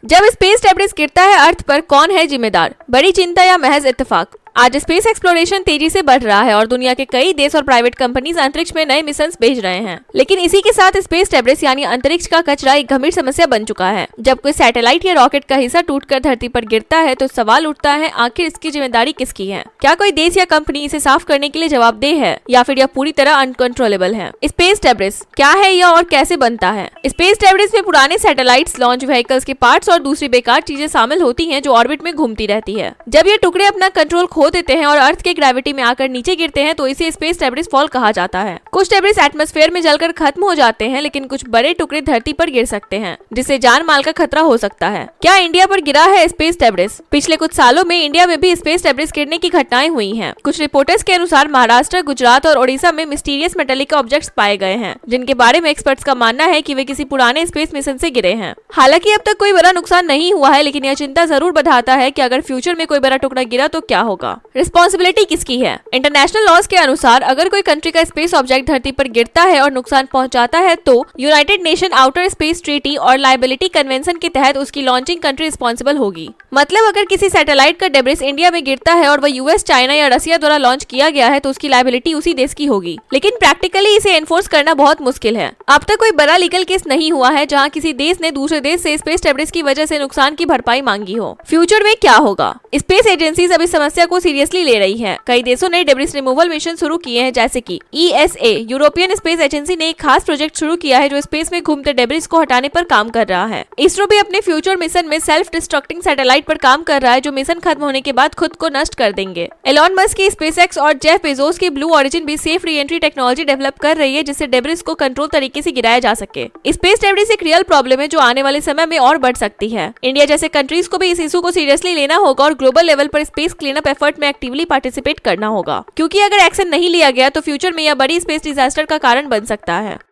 जब space debris गिरता है अर्थ पर, कौन है जिम्मेदार? बड़ी चिंता या महज इत्तेफाक? आज स्पेस एक्सप्लोरेशन तेजी से बढ़ रहा है और दुनिया के कई देश और प्राइवेट कंपनीज अंतरिक्ष में नए मिशंस भेज रहे हैं। लेकिन इसी के साथ स्पेस डेब्रिस यानी अंतरिक्ष का कचरा एक गंभीर समस्या बन चुका है। जब कोई सैटेलाइट या रॉकेट का हिस्सा टूटकर धरती पर गिरता है तो सवाल उठता है, आखिर इसकी जिम्मेदारी किसकी है? क्या कोई देश या कंपनी इसे साफ करने के लिए जवाबदेह है या फिर यह पूरी तरह अनकंट्रोलेबल है? स्पेस डेब्रिस क्या है यह और कैसे बनता है? स्पेस डेब्रिस में पुराने सैटेलाइट्स, लॉन्च व्हीकल्स के पार्ट्स और दूसरी बेकार चीजें शामिल होती हैं जो ऑर्बिट में घूमती रहती है। जब ये टुकड़े अपना कंट्रोल खो देते हैं और अर्थ के ग्रेविटी में आकर नीचे गिरते हैं तो इसे स्पेस डेब्रिस फॉल कहा जाता है। कुछ डेब्रिस एटमॉस्फेयर में जलकर खत्म हो जाते हैं, लेकिन कुछ बड़े टुकड़े धरती पर गिर सकते हैं जिससे जान माल का खतरा हो सकता है। क्या इंडिया पर गिरा है स्पेस डेब्रिस? पिछले कुछ सालों में इंडिया में भी स्पेस डेब्रिस गिरने की घटनाएं हुई हैं। कुछ रिपोर्टर्स के अनुसार महाराष्ट्र, गुजरात और ओडिशा में मिस्टीरियस मेटेलिक ऑब्जेक्ट्स पाए गए हैं, जिनके बारे में एक्सपर्ट्स का मानना है कि वे किसी पुराने स्पेस मिशन से गिरे हैं। हालांकि अब तक कोई बड़ा नुकसान नहीं हुआ है, लेकिन यह चिंता जरूर बढ़ाता है कि अगर फ्यूचर में कोई बड़ा टुकड़ा गिरा तो क्या होगा। रिस्पॉन्सिबिलिटी किसकी है? इंटरनेशनल लॉज के अनुसार अगर कोई कंट्री का स्पेस ऑब्जेक्ट धरती पर गिरता है और नुकसान पहुंचाता है तो United nation outer space treaty और लायबिलिटी कन्वेंशन के तहत उसकी लॉन्चिंग कंट्री रिस्पॉन्सिबल होगी। मतलब अगर किसी सैटेलाइट का डेब्रिस इंडिया में गिरता है और वह यूएस, चाइना या रसिया द्वारा लॉन्च किया गया है तो उसकी लायबिलिटी उसी देश की होगी। लेकिन प्रैक्टिकली इसे एनफोर्स करना बहुत मुश्किल है। अब तक कोई बड़ा लीगल केस नहीं हुआ है जहां किसी देश ने दूसरे देश से स्पेस डेब्रिस की वजह से नुकसान की भरपाई मांगी हो। फ्यूचर में क्या होगा? स्पेस एजेंसीज अब इस समस्या को सीरियसली ले रही है। कई देशों ने डेब्रिस रिमूवल मिशन शुरू किए हैं, जैसे कि ESA यूरोपियन स्पेस एजेंसी ने एक खास प्रोजेक्ट शुरू किया है जो स्पेस में घूमते डेब्रिस को हटाने पर काम कर रहा है। इसरो भी अपने फ्यूचर मिशन में सेल्फ डिस्ट्रक्टिंग सैटेलाइट पर काम कर रहा है जो मिशन खत्म होने के बाद खुद को नष्ट कर देंगे। एलॉन मस्क की स्पेसएक्स और जेफ बेजोस की ब्लू ओरिजिन भी safe re entry technology develop कर रही है जिससे डेब्रिस को कंट्रोल तरीके से गिराया जा सके। स्पेस डेब्रिस एक रियल प्रॉब्लम है जो आने वाले समय में और बढ़ सकती है। इंडिया जैसे कंट्रीज को भी इस इशू को सीरियसली लेना होगा और ग्लोबल लेवल पर स्पेस क्लीनअप एफर्ट में एक्टिवली पार्टिसिपेट करना होगा, क्योंकि अगर एक्शन नहीं लिया गया तो फ्यूचर में यह बड़ी स्पेस डिजास्टर का कारण बन सकता है।